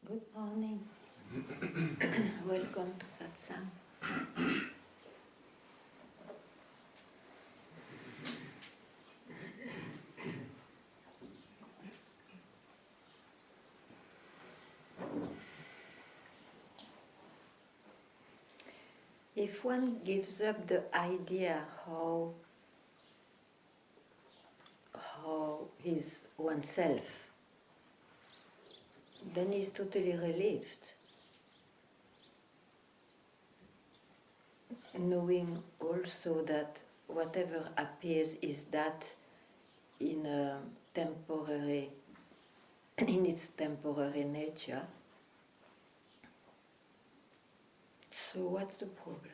Good morning. Welcome to Satsang. If one gives up the idea how he's oneself, then he's totally relieved, knowing also that whatever appears is that in its temporary nature. So what's the problem?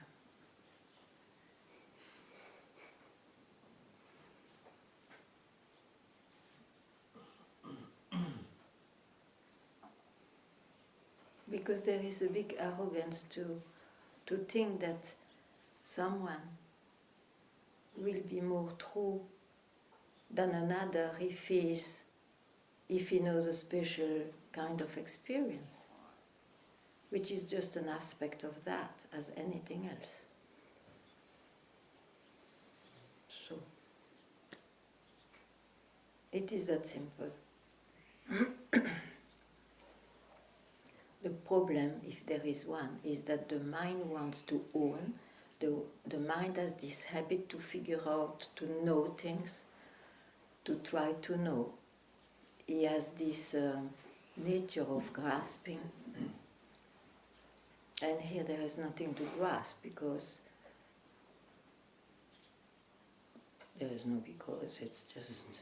Because there is a big arrogance to think that someone will be more true than another if he knows a special kind of experience, which is just an aspect of that as anything else. So it is that simple. The problem, if there is one, is that the mind wants to own. The mind has this habit to figure out, to know things, to try to know. He has this nature of grasping. And here there is nothing to grasp because there is no because, it's just...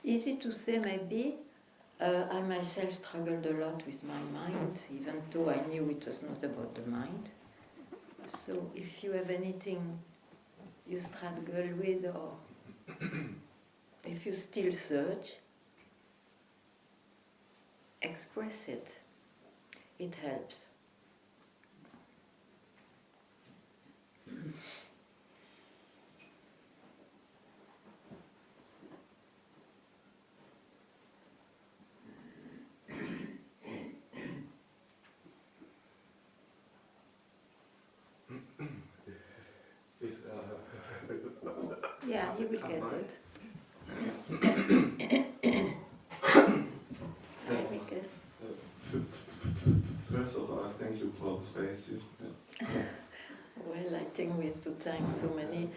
Easy to say maybe. I myself struggled a lot with my mind, even though I knew it was not about the mind. So if you have anything you struggle with, or if you still search, express it. It helps. Yeah, you will get it. First of all, thank you for the space. Yeah. Well, I think we have to thank so many.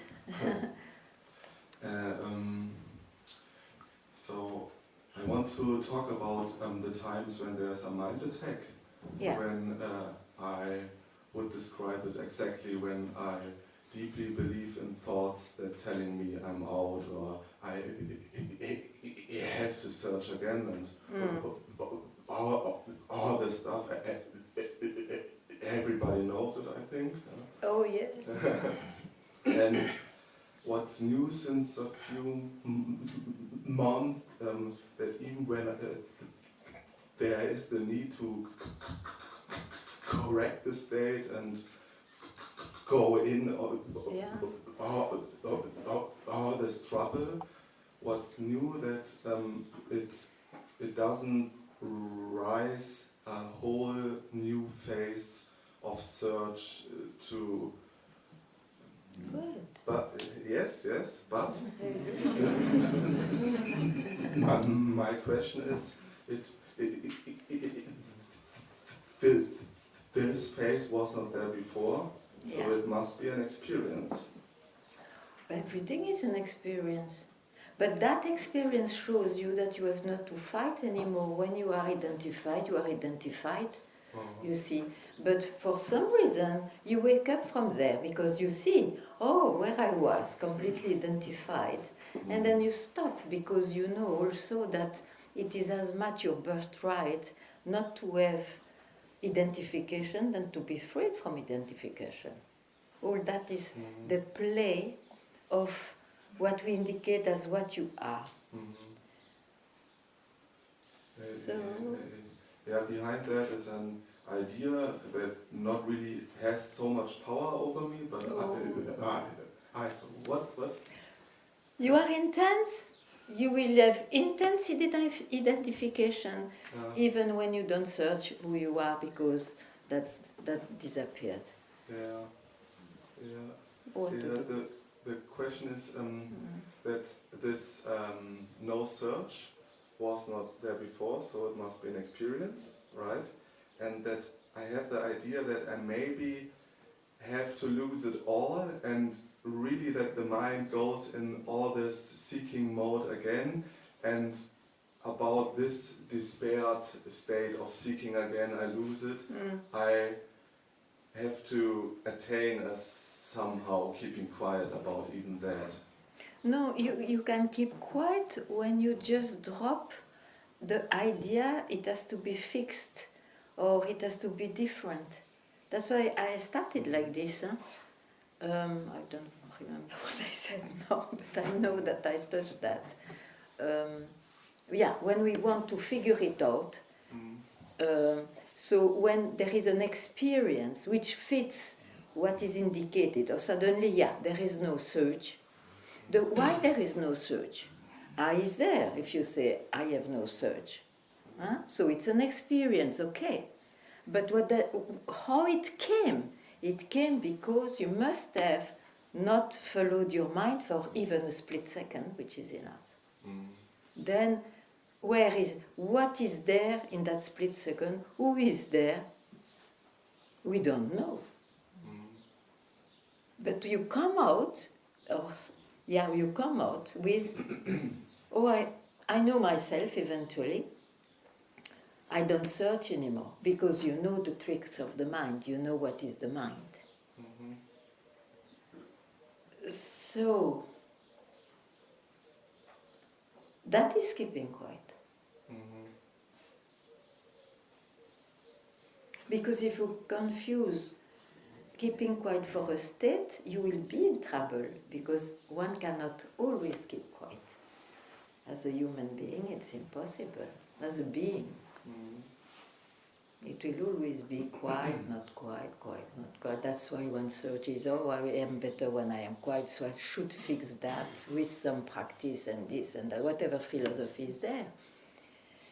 So I want to talk about the times when there's a mind attack. Yeah. When I would describe it exactly when I deeply believe in thoughts that telling me I'm out or I have to search again and all this stuff. Everybody knows it, I think. Oh, yes. And what's new since a few months, that even when there is the need to correct the state and go in all this trouble, what's new that it doesn't rise a whole new phase of search to. Good. But yes, but my question is, this phase was not there before, so it must be an experience. Everything is an experience. But that experience shows you that you have not to fight anymore. When you are identified, you are identified, you see. But for some reason, you wake up from there because you see, oh, where I was, completely identified. And then you stop because you know also that it is as much your birthright not to have identification than to be freed from identification. All that is the play of what we indicate as what you are. So, yeah, behind that is an idea that not really has so much power over me, but what? you are intense. You will have intense identification, even when you don't search who you are, because that disappeared. Yeah. What to do? The question is that this no search was not there before, so it must be an experience, right? And that I have the idea that I maybe have to lose it all, and really that the mind goes in all this seeking mode again, and about this despaired state of seeking again, I lose it. I have to attain a somehow keeping quiet about even that. No, you can keep quiet when you just drop the idea it has to be fixed or it has to be different. That's why I started like this. Huh? I don't remember what I said now, but I know that I touched that. When we want to figure it out, so when there is an experience which fits what is indicated, or suddenly, there is no search. Why there is no search? I is there if you say, I have no search. Huh? So it's an experience, okay. But how it came? It came because you must have not followed your mind for even a split second, which is enough. Then, what is there in that split second? Who is there? We don't know. But you come out, you come out with, I know myself eventually. I don't search anymore, because you know the tricks of the mind, you know what is the mind. So, that is keeping quiet. Because if you confuse keeping quiet for a state, you will be in trouble, because one cannot always keep quiet. As a human being, it's impossible. As a being, it will always be quiet, not quiet, quiet, not quiet. That's why one searches, I am better when I am quiet, so I should fix that with some practice and this and that, whatever philosophy is there.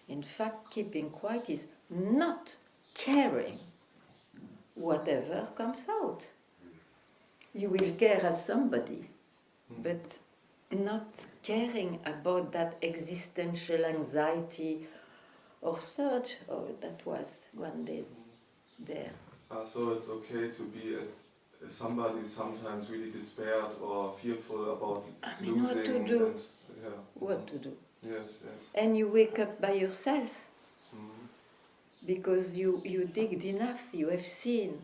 In fact, keeping quiet is not caring whatever comes out. You will care as somebody, but not caring about that existential anxiety or search that was one day there. So it's okay to be as somebody sometimes really despaired or fearful about losing. What to do? And, what to do? Yes. And you wake up by yourself. Because you digged enough, you have seen.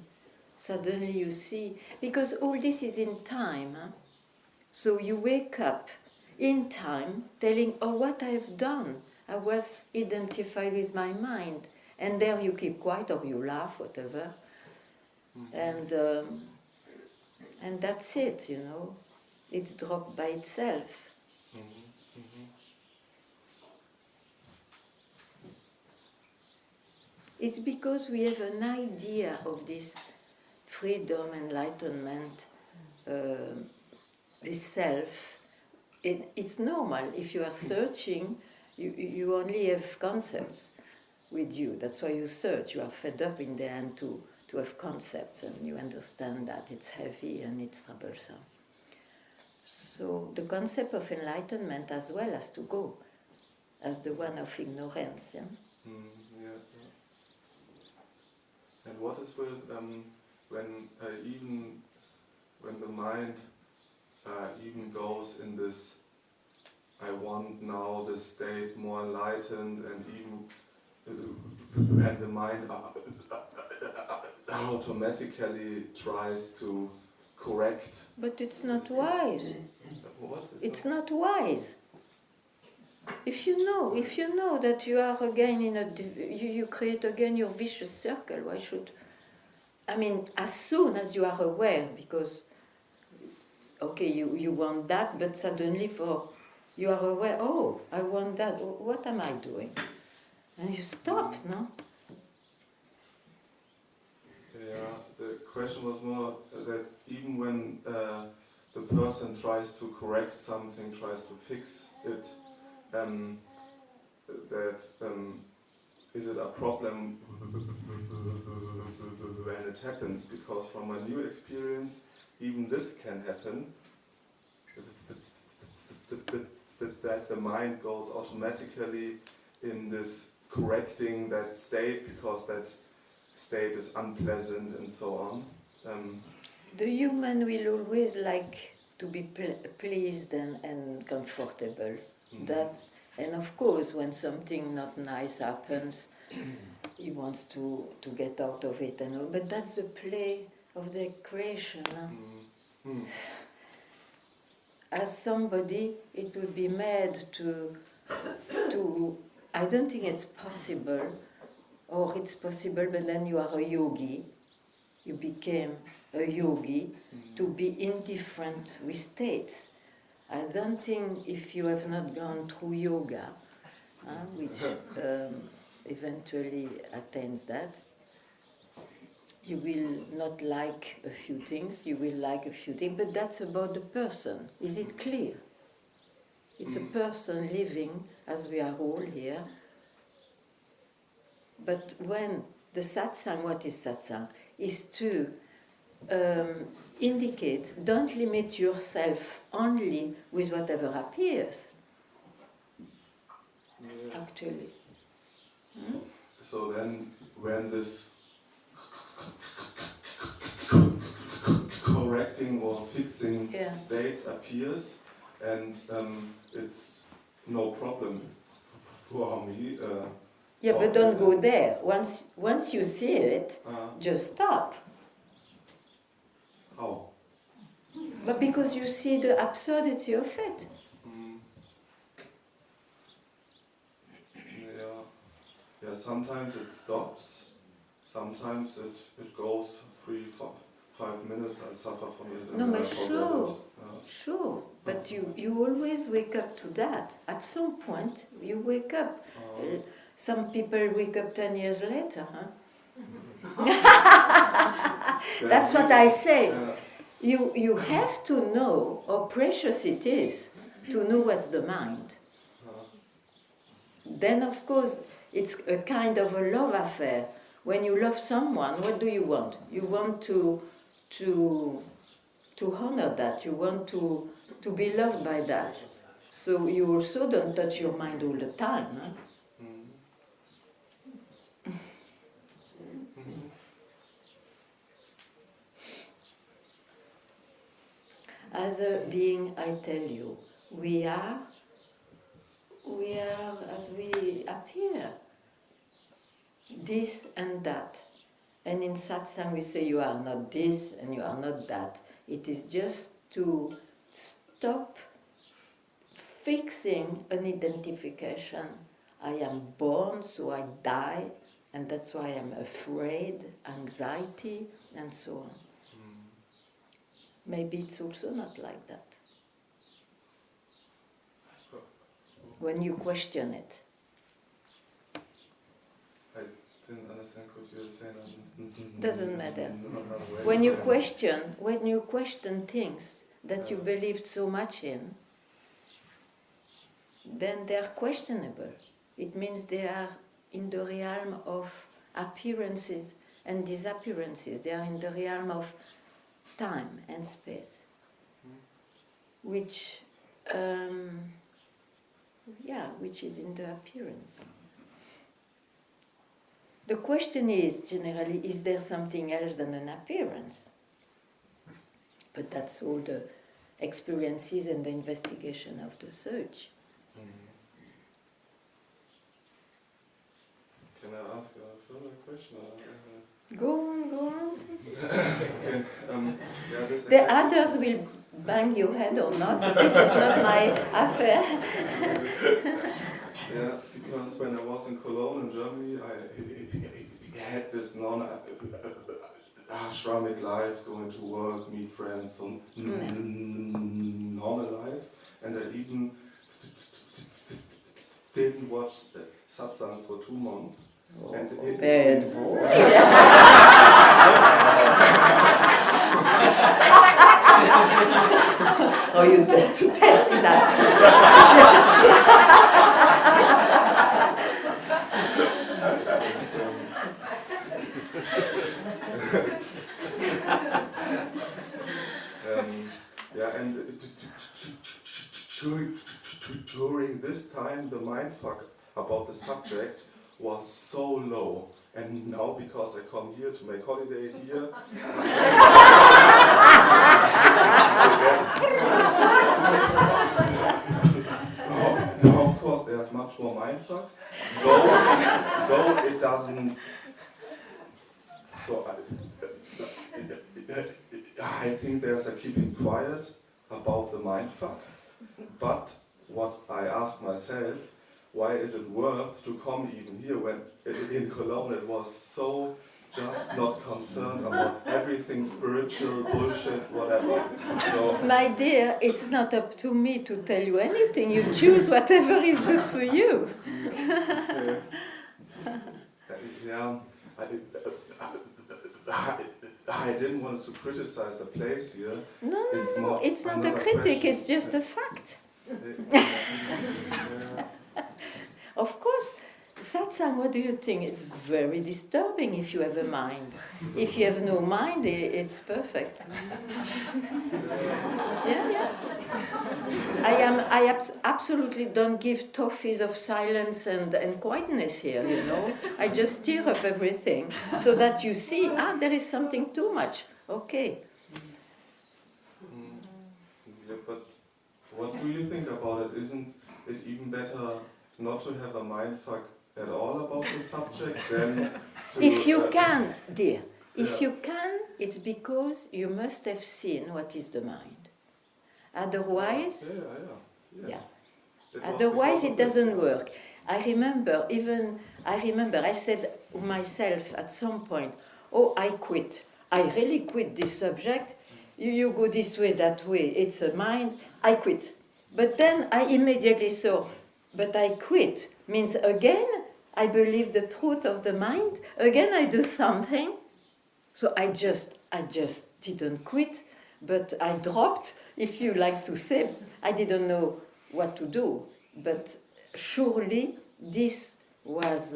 Suddenly you see. Because all this is in time. Huh? So you wake up in time telling, what I have done. I was identified with my mind. And there you keep quiet or you laugh, whatever. And that's it, It's dropped by itself. It's because we have an idea of this freedom, enlightenment, this self. It's normal. If you are searching, you only have concepts with you. That's why you search. You are fed up in the end to have concepts, and you understand that it's heavy and it's troublesome. So the concept of enlightenment as well has to go, as the one of ignorance. Yeah? And what is with when the mind even goes in this, I want now the state more enlightened, and the mind automatically tries to correct. But it's not wise. What? It's not wise. If you know that you are again you create again your vicious circle, why should... as soon as you are aware, because okay, you want that, but suddenly you are aware, oh, I want that, what am I doing? And you stop, no? Yeah, the question was more that even when the person tries to correct something, tries to fix it, is it a problem when it happens? Because from a new experience, even this can happen, that the mind goes automatically in this correcting that state because that state is unpleasant and so on. The human will always like to be pleased and comfortable. That, and of course, when something not nice happens, he wants to get out of it and all. But that's the play of the creation. Huh? As somebody, it would be mad to. I don't think it's possible, or it's possible, but then you are a yogi. You became a yogi to be indifferent with states. I don't think if you have not gone through yoga, which eventually attains that, you will not like a few things, you will like a few things, but that's about the person. Is it clear? It's a person living, as we are all here. But when the satsang, what is satsang? Is to indicate, don't limit yourself only with whatever appears, actually. So then, when this correcting or fixing states appears, and it's no problem for me. But don't go there. Once you see it, just stop. How? But because you see the absurdity of it. Yeah, sometimes it stops, sometimes it goes 3, 5 minutes, I suffer from it. No, but sure. But you always wake up to that. At some point, you wake up. Some people wake up 10 years later, That's what I say. You have to know how precious it is to know what's the mind. Then, of course, it's a kind of a love affair. When you love someone, what do you want? You want to honor that. You want to be loved by that. So you also don't touch your mind all the time. As a being, I tell you, we are as we appear, this and that. And in satsang we say you are not this and you are not that. It is just to stop fixing an identification. I am born, so I die, and that's why I'm afraid, anxiety, and so on. Maybe it's also not like that. When you question it. I didn't understand what you were saying. Doesn't matter. When you question things that you believed so much in, then they are questionable. It means they are in the realm of appearances and disappearances. They are in the realm of time and space, which is in the appearance. The question is, generally, is there something else than an appearance? But that's all the experiences and the investigation of the search. Can I ask a further question? Go on. Okay. The others will bang your head or not. This is not my affair. Yeah, because when I was in Cologne in Germany, I had this ashramic life, going to work, meet friends, some normal life, and I even didn't watch Satsang for 2 months. And Bad boy. Oh, you dare to tell me that? Yeah, and during this time, the mindfuck about the subject was so low. And now, because I come here to make holiday here, now of course there's much more mindfuck, though it doesn't. So I think there's a keeping quiet about the mindfuck, but what I ask myself, why is it worth to come even here when in Cologne it was so just not concerned about everything spiritual, bullshit, whatever. So, My dear, it's not up to me to tell you anything. You choose whatever is good for you. yeah, I didn't want to criticize the place here. No, It's it's not a another critic, question. it's just a fact. Yeah. Of course, Satsang, what do you think? It's very disturbing if you have a mind. If you have no mind, it's perfect. Yeah. I absolutely don't give toffees of silence and quietness here, you know. I just stir up everything so that you see, there is something too much. Okay. Yeah, but what do you think about it? Isn't it even better not to have a mindfuck at all about the subject than to... If you can, dear, if Yeah. you can, it's because you must have seen what is the mind. Otherwise, Yes. It was otherwise because it of this. doesn't work. I remember I said myself at some point, oh, I quit. I really quit this subject. You go this way, that way. It's a mind. I quit. But then I immediately saw, but I quit means again I believe the truth of the mind. Again I do something. So I just didn't quit, but I dropped, if you like to say. I didn't know what to do, but surely this was,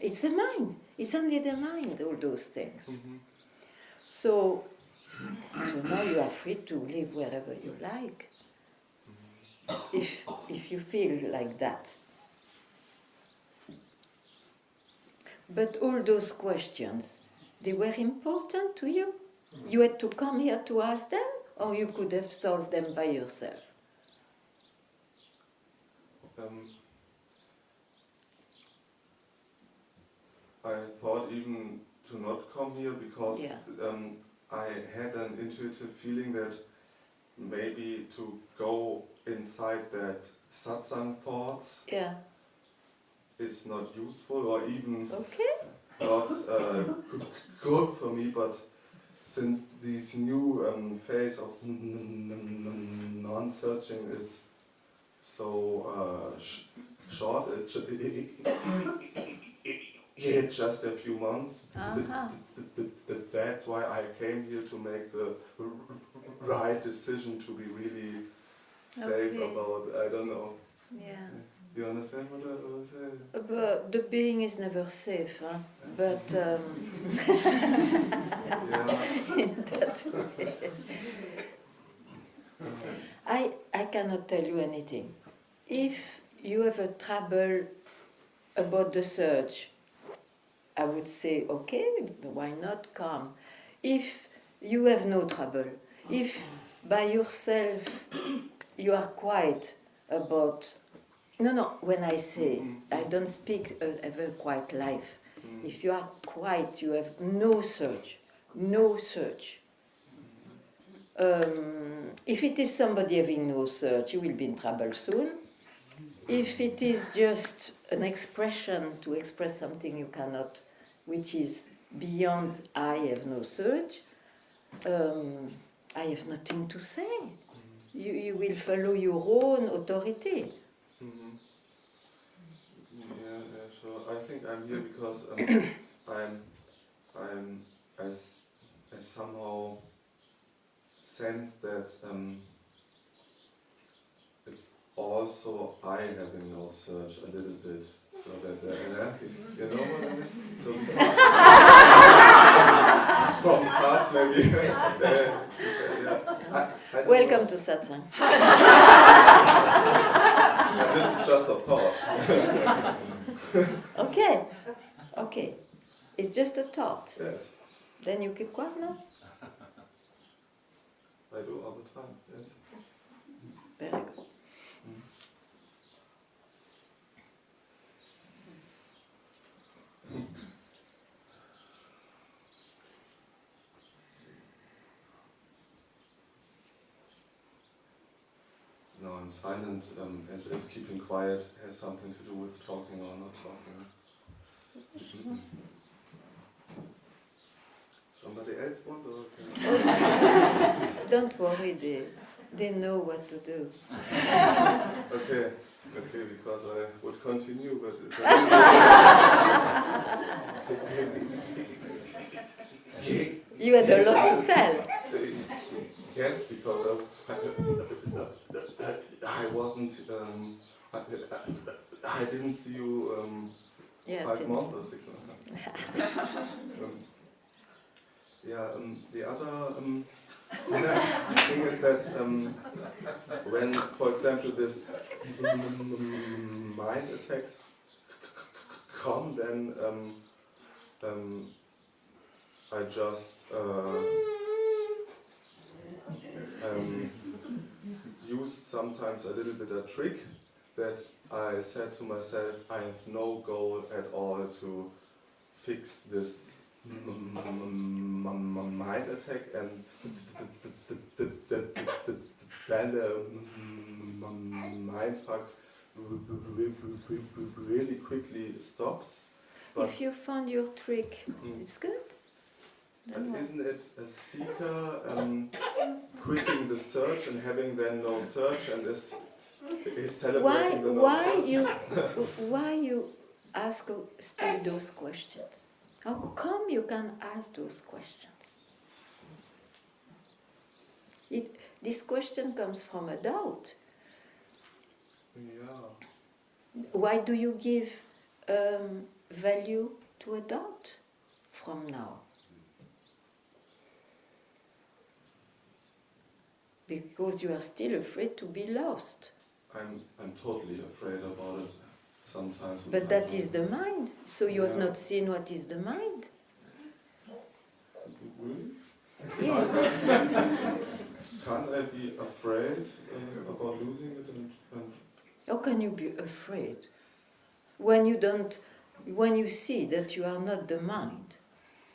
it's the mind. It's only the mind, all those things. Mm-hmm. So now you are free to live wherever you like, if you feel like that. But all those questions, they were important to you? You had to come here to ask them, or you could have solved them by yourself? I thought even to not come here because I had an intuitive feeling that maybe to go inside that satsang thoughts is not useful or even not good for me, but since this new phase of non-searching is so short, it's just a few months. That's why I came here to make the right decision to be really safe about, I don't know. Yeah. Do you understand what I was saying? But the being is never safe, huh? But in that way. I cannot tell you anything. If you have a trouble about the search, I would say, okay, why not come? If you have no trouble, if by yourself you are quiet about... No, when I say, I don't speak of a quiet life. If you are quiet, you have no search. If it is somebody having no search, you will be in trouble soon. If it is just an expression to express something you cannot, which is beyond I have no search, I have nothing to say. You will follow your own authority. Mm-hmm. Yeah, sure. I think I'm here because I somehow sense that it's also I having no search a little bit, so that you know what I mean. So because from the past maybe. I don't Welcome know. to Satsang. This is just a thought. Okay. It's just a thought. Yes, Then you keep quiet now. I do all the time. Yes. Very good. No, I'm silent, as if keeping quiet has something to do with talking or not talking. Somebody else want or can Don't worry, they know what to do. Okay, because I would continue, but it's You had a lot to tell. Yes, because I wasn't. I didn't see you Yes, 5 months or 6 months. The other thing is that when, for example, this mind attacks come, then I just use sometimes a little bit a trick that I said to myself, I have no goal at all to fix this mind attack, and then the mind fuck really quickly stops. But If you found your trick, it's good. but isn't it a seeker quitting the search and having then no search and is celebrating the no search? Why you ask still those questions? How come you can ask those questions? This question comes from a doubt. Yeah. Why do you give value to a doubt from now? Because you are still afraid to be lost. I'm totally afraid about it sometimes. But that is the mind. So you have not seen what is the mind? Really? Yes. Can't I be afraid about losing it and How can you be afraid when you see that you are not the mind,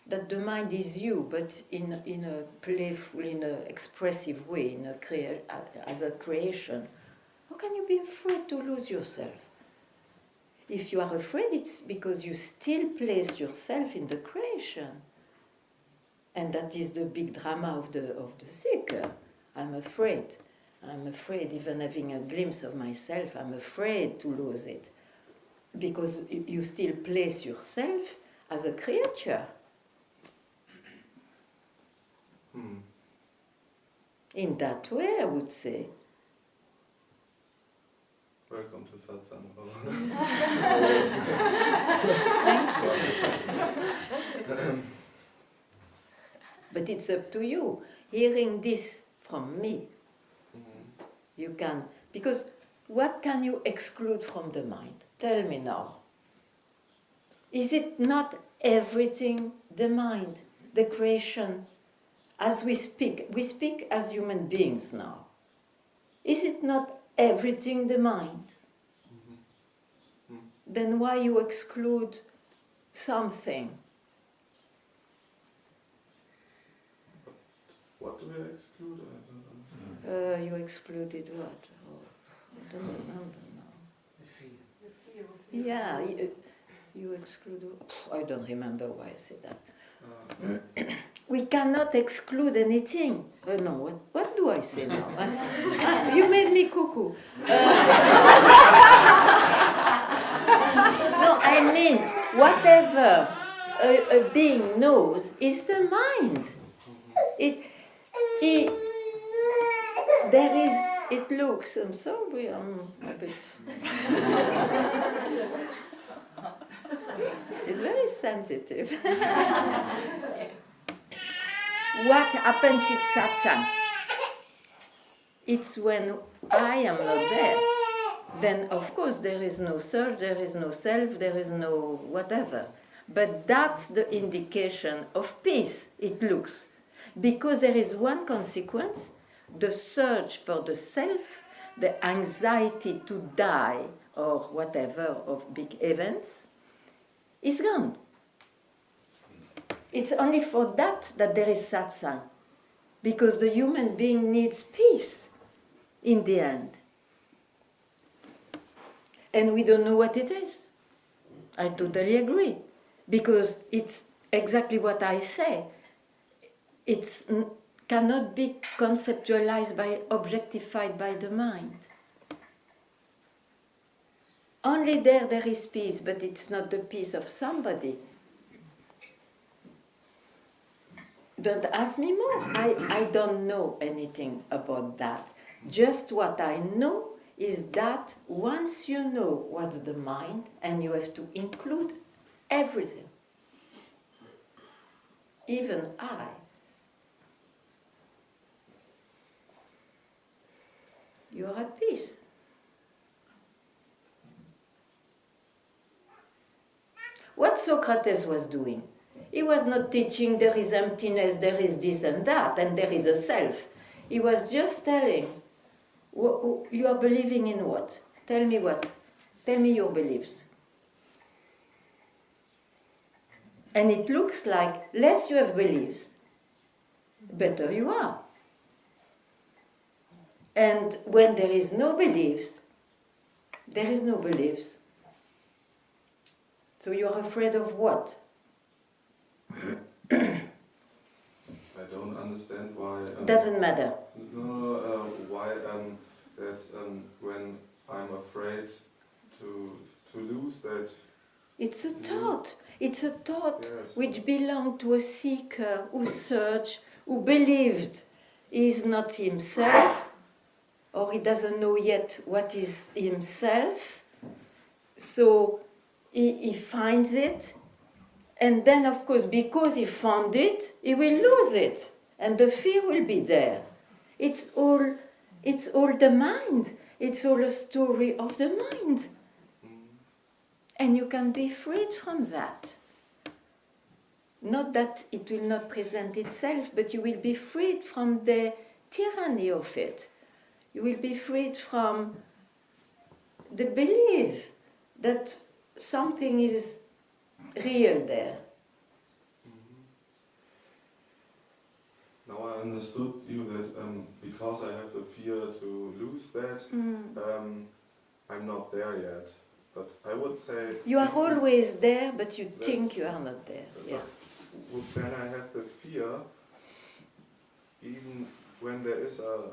that the mind is you, but in a playful, in an expressive way, as a creation? How can you be afraid to lose yourself? If you are afraid, it's because you still place yourself in the creation, and that is the big drama of the seeker. I'm afraid, even having a glimpse of myself, I'm afraid to lose it. Because you still place yourself as a creature. In that way, I would say. welcome to Satsang. But it's up to you. Hearing this from me, you can. Because what can you exclude from the mind? Tell me now. Is it not everything the mind, the creation? As we speak as human beings now. Is it not everything the mind? Then why you exclude something? What do I exclude? I don't understand. You excluded what? Oh, I don't remember now. The fear. Yeah, you exclude. I don't remember why I said that. We cannot exclude anything. No, what do I say now? You made me cuckoo. No, I mean, whatever a being knows is the mind. It looks, I'm sorry, I'm a bit... It's very sensitive. What happens in satsang? It's when I am not there. Then, of course, there is no search, there is no self, there is no whatever. But that's the indication of peace, it looks. Because there is one consequence, the search for the self, the anxiety to die, or whatever, of big events, is gone. It's only for that there is satsang. Because the human being needs peace in the end. And we don't know what it is. I totally agree. Because it's exactly what I say. It cannot be conceptualized objectified by the mind. Only there is peace, but it's not the peace of somebody. Don't ask me more. I don't know anything about that. Just what I know is that once you know what's the mind, and you have to include everything, even I, you are at peace. What Socrates was doing, he was not teaching there is emptiness, there is this and that, and there is a self. He was just telling, you are believing in what? Tell me what? Tell me your beliefs. And it looks like less you have beliefs, better you are. And when there is no beliefs, there is no beliefs. So you're afraid of what? I don't understand why... Doesn't matter. Why that when I'm afraid to lose that... It's a thought. It's a thought, yes, which belonged to a seeker who searched, who believed he is not himself, or he doesn't know yet what is himself. So he finds it, and then, of course, because he found it, he will lose it, and the fear will be there. It's all the mind. It's all a story of the mind. And you can be freed from that. Not that it will not present itself, but you will be freed from the tyranny of it. You will be freed from the belief that something is real there. Now I understood you that because I have the fear to lose that, I'm not there yet. But I would say... You are always there, but you think you are not there. Yeah. When I have the fear, even when there is a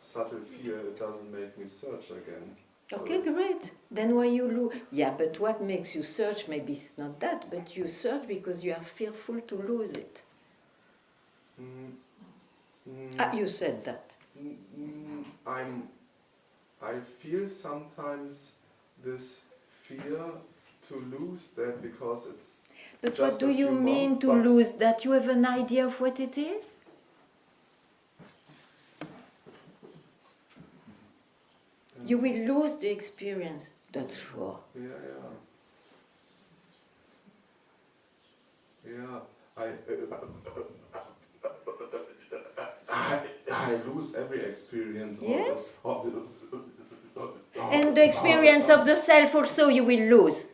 subtle fear, it doesn't make me search again. Okay, great. Then why you lose? Yeah, but what makes you search? Maybe it's not that, but you search because you are fearful to lose it. You said that. I feel sometimes this fear to lose that because it's... But what do you mean to lose that? You have an idea of what it is? You will lose the experience, that's sure. I lose every experience. Yes. And the experience of the self also you will lose.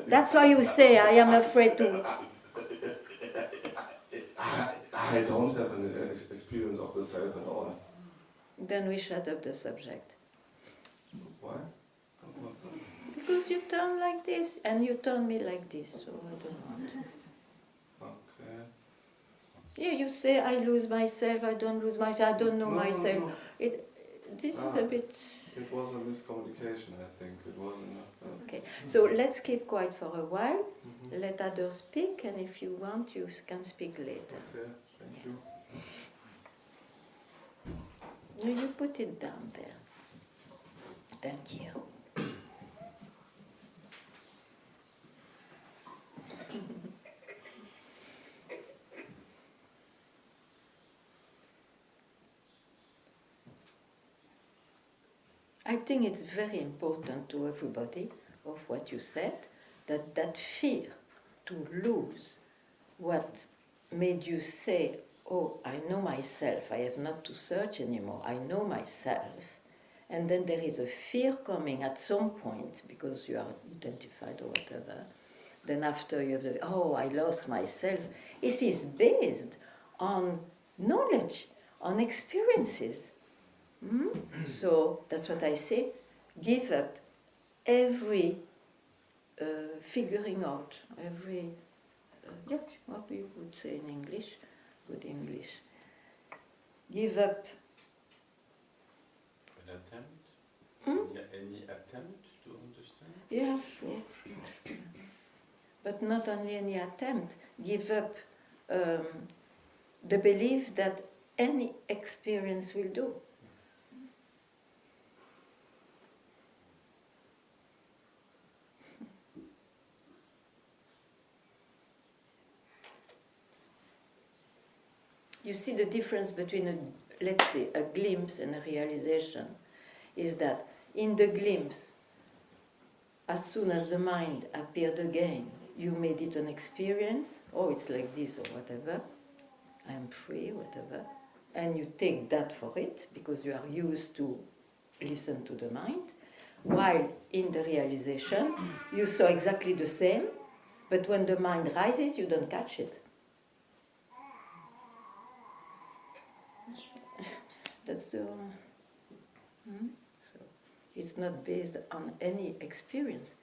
That's why you say, I am afraid to... I don't have an experience of the self at all. Then we shut up the subject. Why? Because you turn like this, and you turn me like this, so I don't want. Yeah, you say, I lose myself, I don't lose myself, I don't know myself. No. This is a bit... It was a miscommunication, I think. It wasn't. Okay, so let's keep quiet for a while. Mm-hmm. Let others speak, and if you want, you can speak later. Okay, thank you. No, you put it down there. Thank you. I think it's very important to everybody of what you said, that fear to lose what made you say, oh, I know myself, I have not to search anymore, I know myself. And then there is a fear coming at some point, because you are identified or whatever. Then after you have the, oh, I lost myself. It is based on knowledge, on experiences. So that's what I say, give up every figuring out, every, what we would say in English, good English. Give up. An attempt? Any attempt to understand? Yeah, sure. But not only any attempt, give up the belief that any experience will do. You see the difference between, let's say, a glimpse and a realization is that in the glimpse, as soon as the mind appeared again, you made it an experience, oh, it's like this or whatever, I'm free, whatever, and you take that for it because you are used to listen to the mind, while in the realization, you saw exactly the same, but when the mind rises, you don't catch it. That's the... So it's not based on any experience.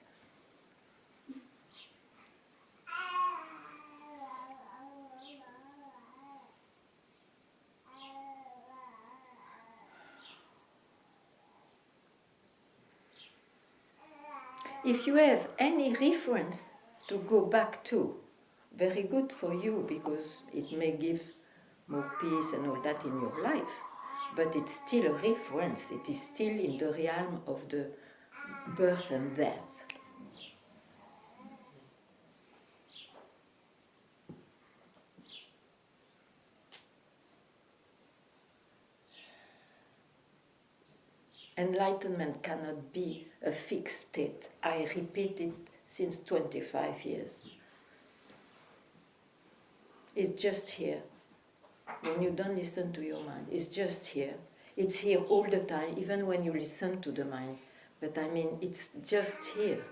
If you have any reference to go back to, very good for you because it may give more peace and all that in your life. But it's still a reference, it is still in the realm of the birth and death. Enlightenment cannot be a fixed state. I repeat it since 25 years. It's just here. When you don't listen to your mind, it's just here. It's here all the time, even when you listen to the mind. But I mean, it's just here.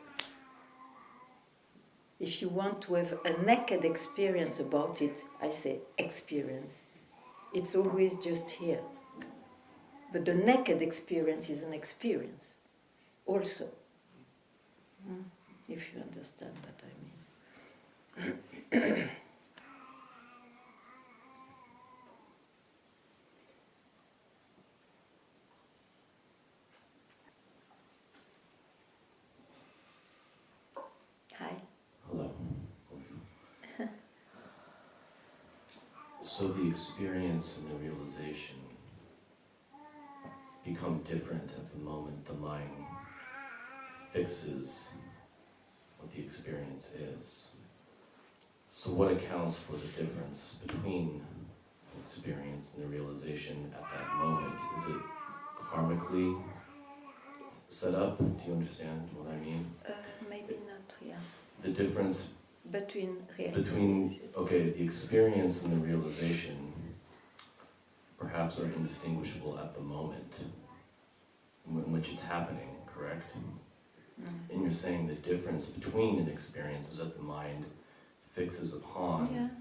If you want to have a naked experience about it, I say experience. It's always just here. But the naked experience is an experience also. If you understand what I mean. Hi. Hello. So the experience and the realization become different at the moment the mind fixes what the experience is. So what accounts for the difference between the experience and the realization at that moment? Is it karmically set up? Do you understand what I mean? Maybe not, yeah. The difference Between the experience and the realization perhaps are indistinguishable at the moment in which it's happening, correct? And you're saying the difference between an experience is that the mind fixes upon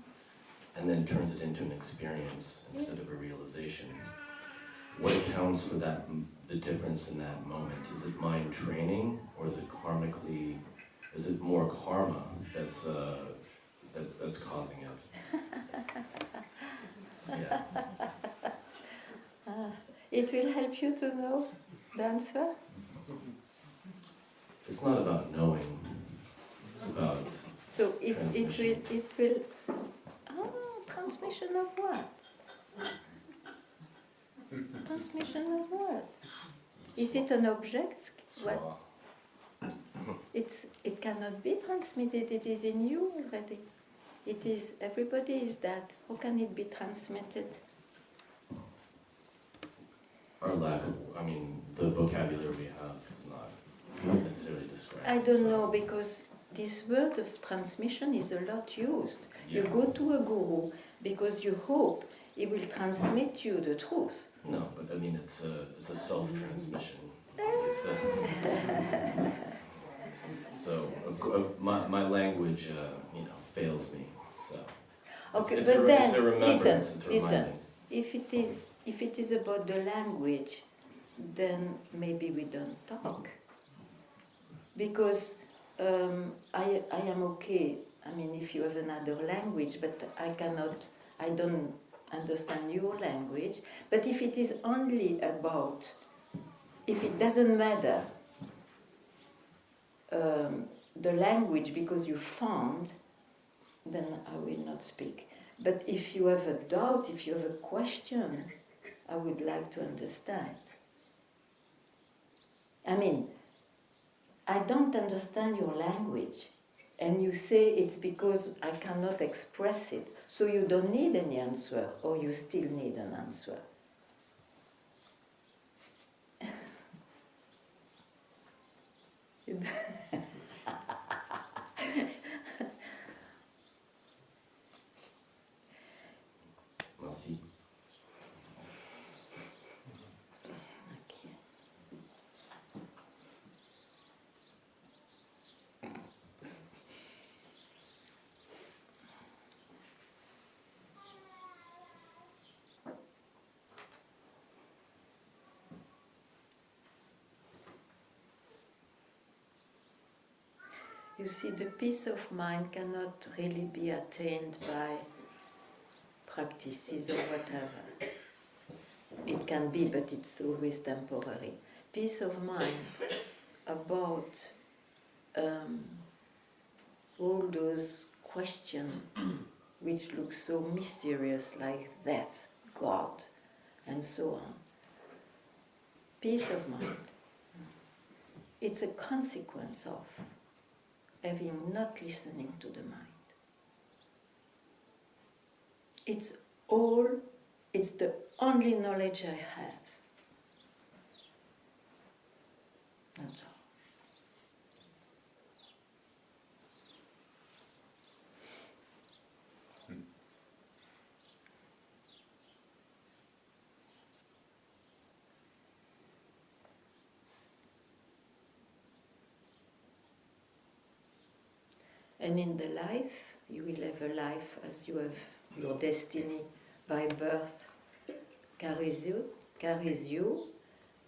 and then turns it into an experience instead of a realization. What accounts for that, the difference in that moment? Is it mind training, or is it karmically, is it more karma that's that's causing it. Yeah. It will help you to know the answer. It's not about knowing. It's about So it transmission. will. Transmission of what? Transmission of what? Is it an object? What? It cannot be transmitted. It is in you already. It is. Everybody is that. How can it be transmitted? Our lack of, I mean, the vocabulary we have is not necessarily described. I don't know, because this word of transmission is a lot used. Yeah. You go to a guru because you hope he will transmit you the truth. No, but I mean, it's a self-transmission. So, my language, fails me. So, Okay, it's but a then remembrance. listen, It's a listen. reminding. If it is about the language, then maybe we don't talk. Because I am okay. I mean, if you have another language, but I don't understand your language. But if it is only about, if it doesn't matter the language because you found, then I will not speak. But if you have a doubt, if you have a question, I would like to understand. I mean, I don't understand your language, and you say it's because I cannot express it, so you don't need any answer, or you still need an answer. Merci. Okay. You see, the peace of mind cannot really be attained by practices or whatever. It can be, but it's always temporary. Peace of mind about all those questions which look so mysterious, like death, God, and so on. Peace of mind. It's a consequence of having not listening to the mind. It's the only knowledge I have. That's all. And in the life, you will have a life as you have your destiny by birth carries you,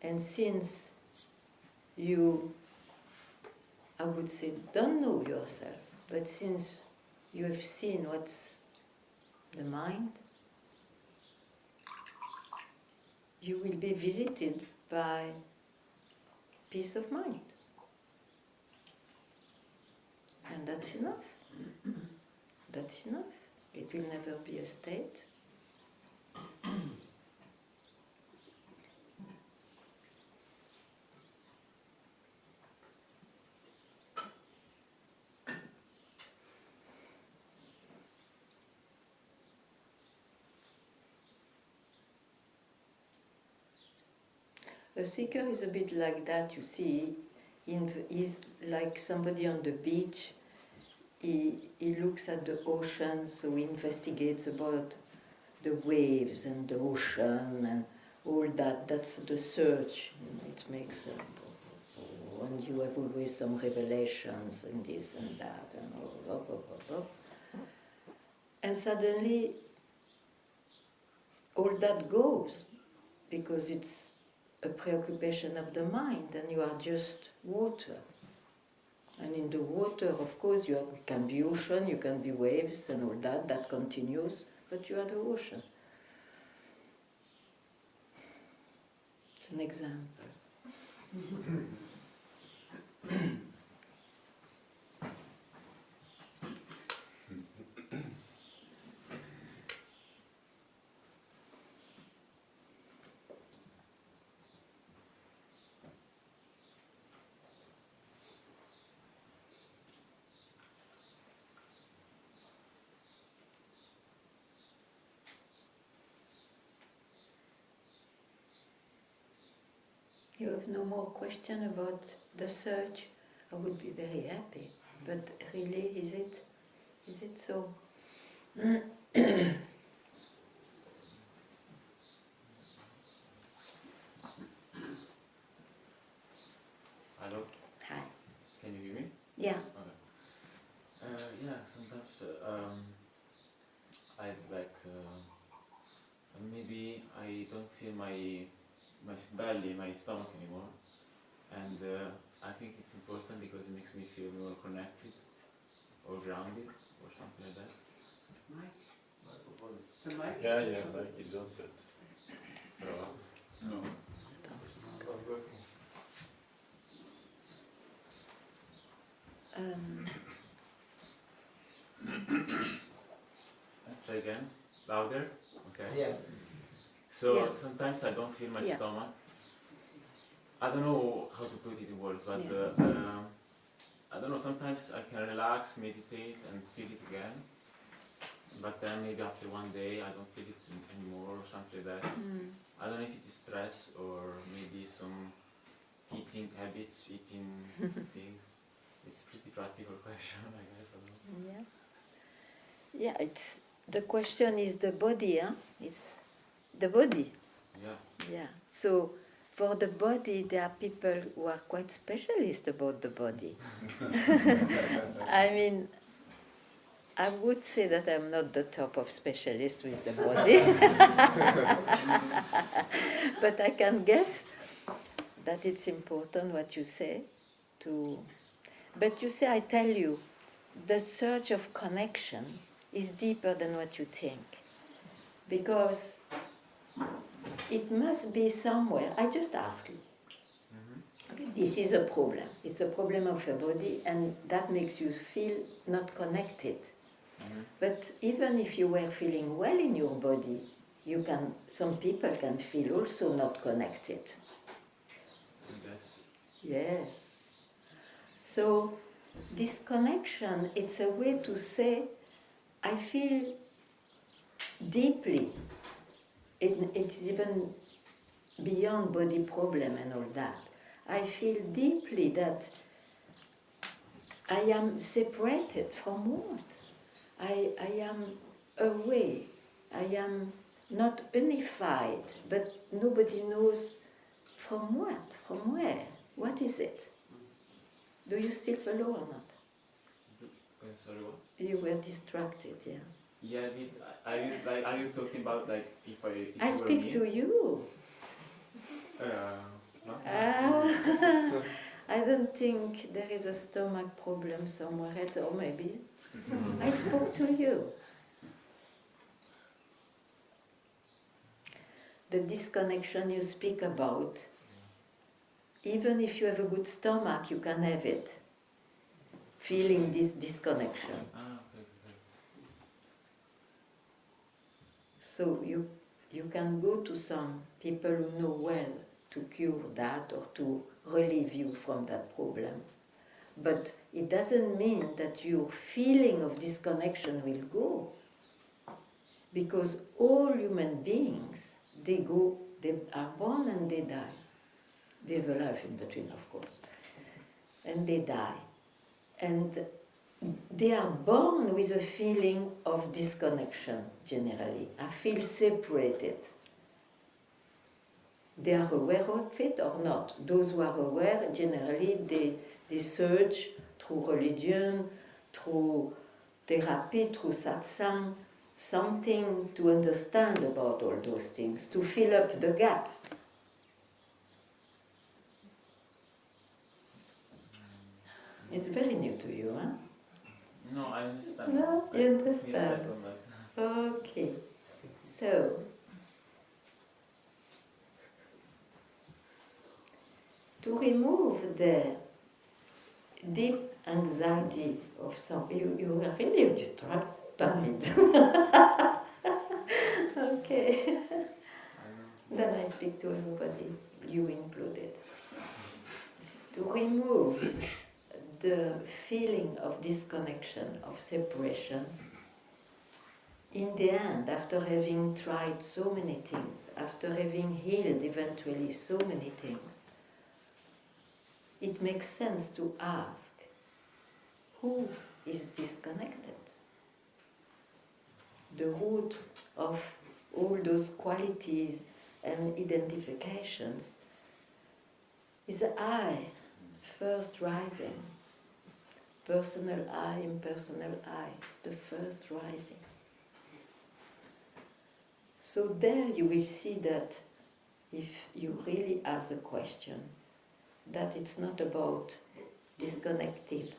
and since you, I would say, don't know yourself, but since you have seen what's the mind, you will be visited by peace of mind. And that's enough. That's enough. It will never be a state. A seeker is a bit like that, you see. He's like somebody on the beach. He looks at the ocean, so he investigates about the waves and the ocean and all that. That's the search. It makes and you have always some revelations and this and that and all. And suddenly all that goes because it's a preoccupation of the mind and you are just water. And in the water, of course, you can be ocean, you can be waves and all that, that continues, but you are the ocean. It's an example. You have no more question about the search? I would be very happy. But really, is it so? Hello, Hi. can you hear me? Yeah. Yeah, sometimes I like maybe I don't feel my belly, my stomach anymore, and I think it's important because it makes me feel more connected or grounded or something like that. The mic? Yeah, like it's open. No. Um, Try again, louder. Okay. Yeah. So Yeah. sometimes I don't feel my Yeah. stomach. I don't know how to put it in words, but Yeah. I don't know. Sometimes I can relax, meditate, and feel it again. But then maybe after one day I don't feel it anymore or something like that. I don't know if it is stress or maybe some eating habits, eating thing. It's pretty practical question, I guess. I don't know. yeah. Yeah, it's the question is the body, huh? It's the body. Yeah. Yeah. So for the body, there are people who are quite specialist about the body. I mean, I would say that I'm not the top of specialist with the body, but I can guess that it's important what you say. But you see, I tell you, the search of connection is deeper than what you think, because it must be somewhere. I just ask you. Okay, this is a problem. It's a problem of your body, and that makes you feel not connected. But even if you were feeling well in your body, some people can feel also not connected. I guess. Yes. So this connection, it's a way to say, I feel deeply. It's even beyond body problem and all that. I feel deeply that I am separated from what? I am away. I am not unified, but nobody knows from what, from where. What is it? Do you still follow or not? Sorry, what? You were distracted, yeah. Yeah, are you talking about like if I you were speak me? to you. No? I don't think there is a stomach problem somewhere else, or maybe. I spoke to you. The disconnection you speak about, even if you have a good stomach, you can have it. Feeling this disconnection. Okay. So you can go to some people who know well to cure that or to relieve you from that problem. But it doesn't mean that your feeling of disconnection will go. Because all human beings, they are born and they die. They have a life in between, of course. And they die. And they are born with a feeling of disconnection, generally. I feel separated. They are aware of it or not. Those who are aware, generally, they search through religion, through therapy, through satsang, something to understand about all those things, to fill up the gap. It's very new to you, huh? No, I understand. No, I you need a understand. second, Okay. So, to remove the deep anxiety of some, you are really distracted. Okay. I know. Then I speak to everybody, you included. To remove the feeling of disconnection, of separation, in the end, after having tried so many things, after having healed eventually so many things, it makes sense to ask, who is disconnected? The root of all those qualities and identifications is the I, first rising. Personal I, impersonal I, it's the first rising. So there you will see that if you really ask the question, that it's not about disconnected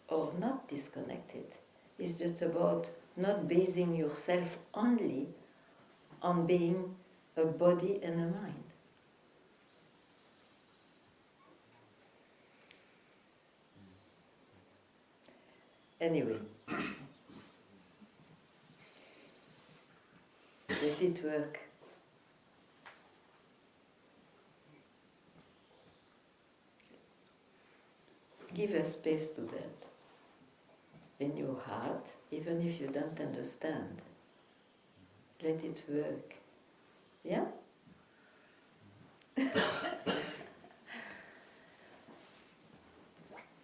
or not disconnected. It's just about not basing yourself only on being a body and a mind. Anyway, let it work. Give a space to that in your heart, even if you don't understand. Let it work. Yeah?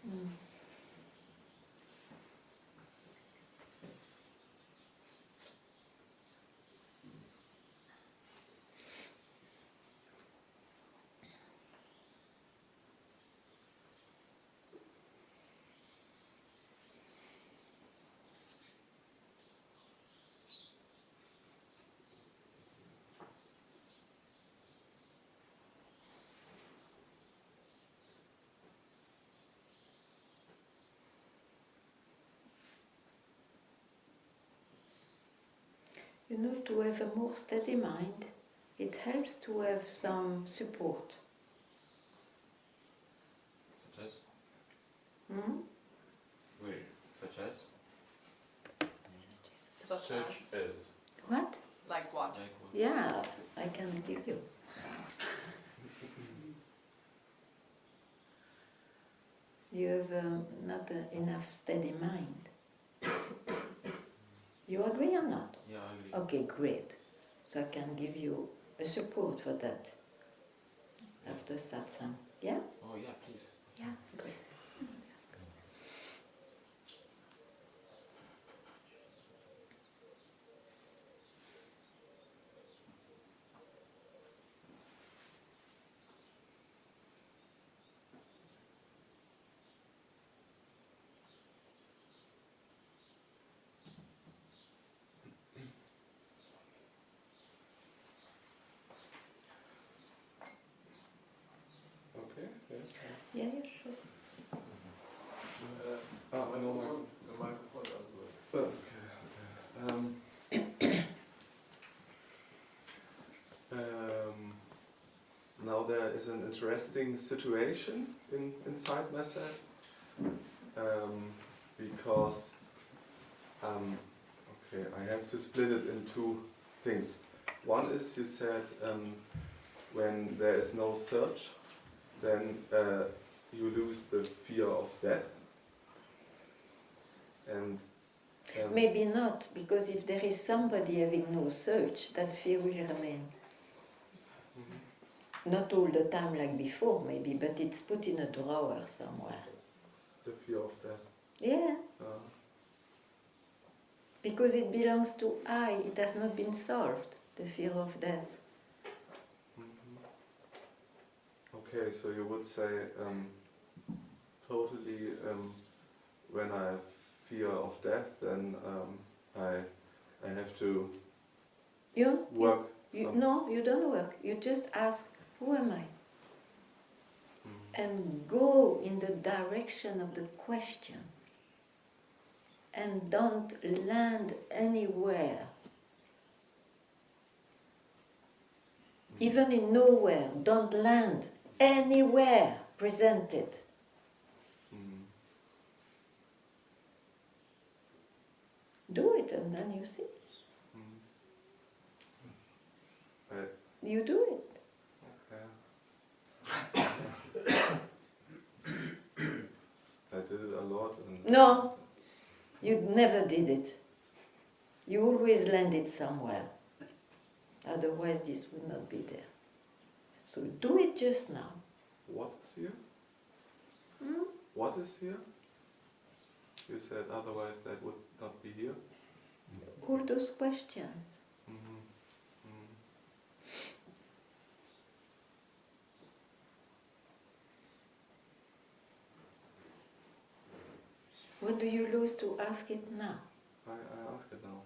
Mm. You know, to have a more steady mind, it helps to have some support. Such as? Hmm? Where? Such as? Such as. What? Like what? Like what? Yeah, I can give you. You have not enough steady mind. You agree or not? Yeah, I agree. Okay, great. So I can give you a support for that after satsang. Yeah? Oh yeah, please. Yeah, great. Okay, yeah. Yeah, yeah, sure. I know The microphone doesn't work. Well, okay. Now there is an interesting situation inside myself because okay, I have to split it in two things. One is you said when there is no search, then you lose the fear of death. And Maybe not, because if there is somebody having no search, that fear will remain. Not all the time like before, maybe, but it's put in a drawer somewhere. the fear of death. Yeah, because it belongs to I, it has not been solved, the fear of death. Okay, so you would say totally when I have fear of death, then I have to work. No, you don't work. You just ask, who am I? and go in the direction of the question and don't land anywhere. Even in nowhere, don't land anywhere, present it. Do it and then you see. You do it. I did it a lot. And No, you never did it. You always landed somewhere. Otherwise this would not be there. So do it just now. What is here? Hmm? What is here? You said otherwise that would not be here. All those questions. What do you lose to ask it now? I ask it now.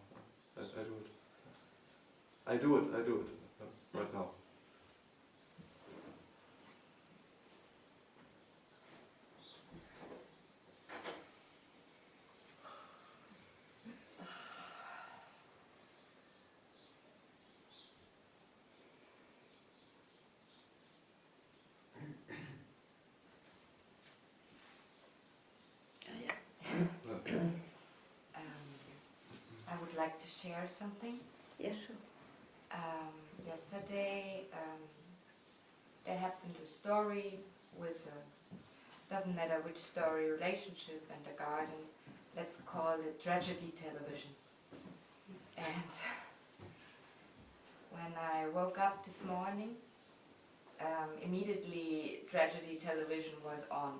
I do it. I do it right now. I would like to share something. Yes, sure. Yesterday, there happened a story with doesn't matter which story, relationship and a garden. Let's call it tragedy television. And when I woke up this morning, immediately tragedy television was on.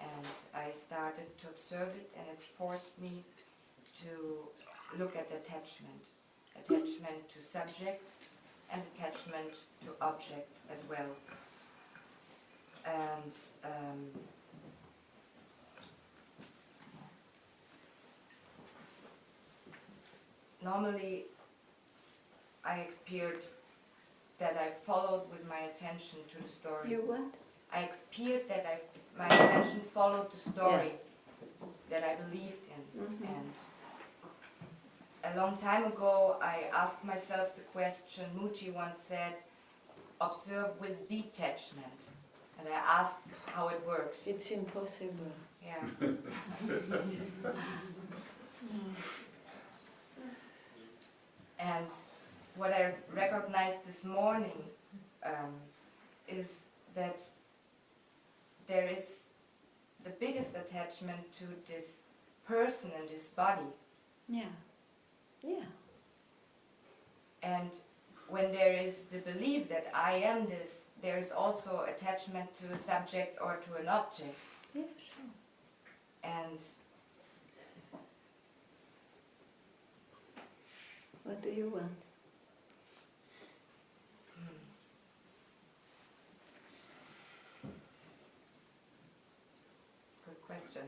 And I started to observe it, and it forced me to look at attachment. Attachment to subject and attachment to object as well. And normally I experienced that I followed with my attention to the story. You what? I experienced that my attention followed the story that I believed in. And a long time ago I asked myself the question, Muji once said, observe with detachment. And I asked how it works. It's impossible. Yeah. And what I recognized this morning is that there is the biggest attachment to this person and this body. Yeah. Yeah. And when there is the belief that I am this, there is also attachment to a subject or to an object. Yeah, sure. And What do you want? good question.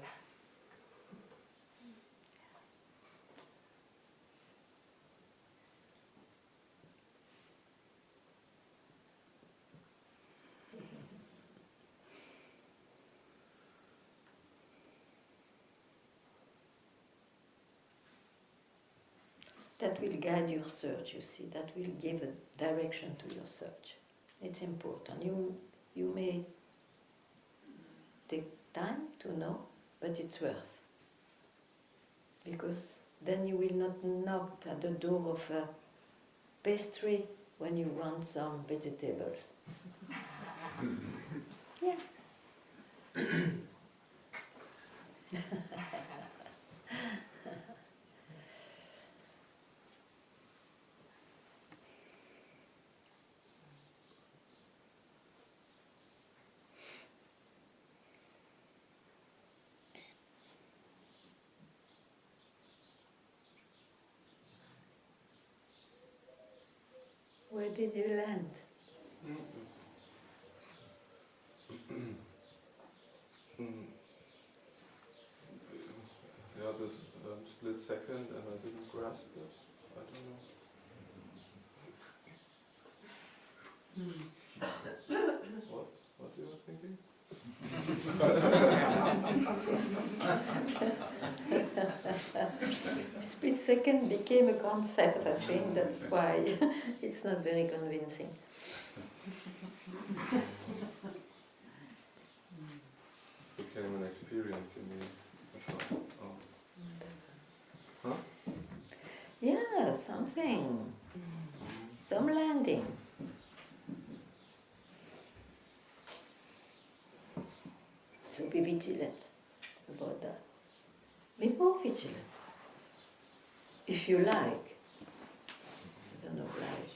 That will guide your search, you see. That will give a direction to your search. It's important. You may take time to know, but it's worth. Because then you will not knock at the door of a pastry when you want some vegetables. Yeah. Where did you land? Yeah, this split second and I didn't grasp it. I don't know. What? What you were thinking? Split second became a concept, I think, that's why it's not very convincing. Became an experience, you mean? Oh. Huh? Yeah, something. Some landing. So be vigilant about that. Be more vigilant. If you like. I don't know, like.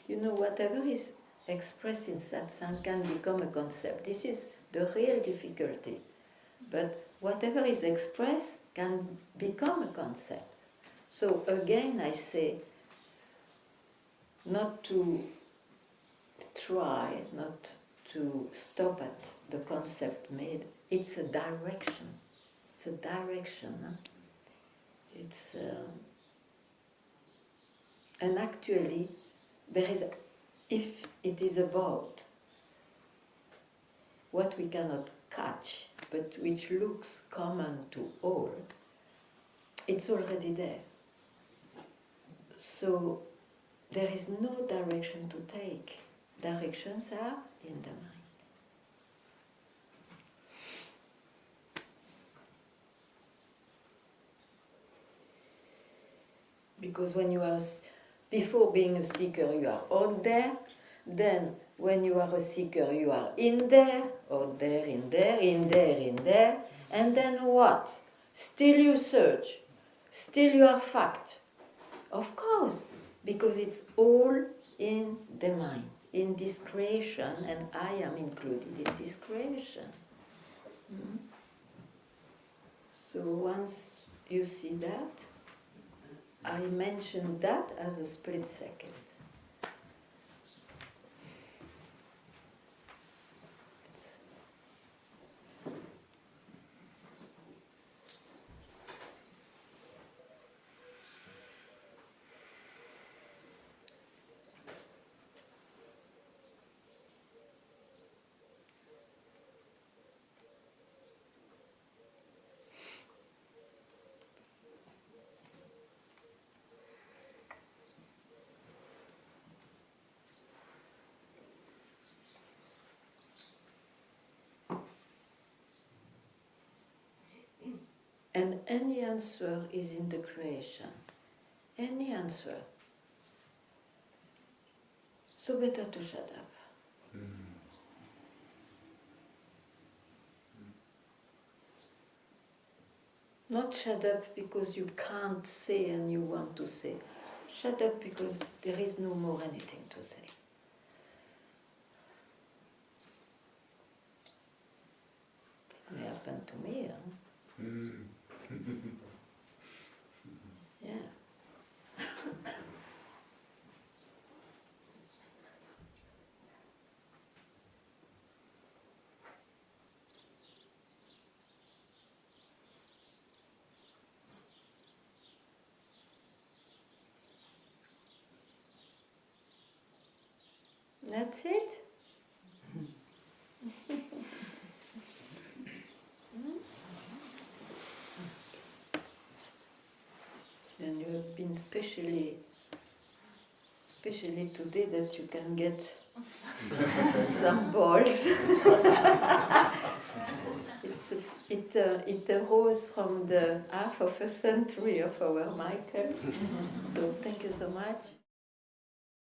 You know, whatever is expressed in satsang can become a concept. This is the real difficulty. But whatever is expressed can become a concept. So again, I say, not to try, not to stop at the concept made. It's a direction. It's a direction. Huh? It's and actually, there is, if it is about what we cannot catch, but which looks common to all, it's already there. So there is no direction to take. Directions are in the mind. Because when you are, before being a seeker, you are out there. Then, when you are a seeker, you are in there, out there, in there, in there, in there. And then what? Still you search. Still you are fact. Of course, because it's all in the mind, in this creation, and I am included in this creation. Mm. So once you see that, I mentioned that as a split second. And any answer is in the creation. Any answer. So better to shut up. Not shut up because you can't say and you want to say. Shut up because there is no more anything to say. It may happen to me, huh? Yeah. That's it? And you have been specially today that you can get some balls. It arose from the half of a century of our Michael. So thank you so much.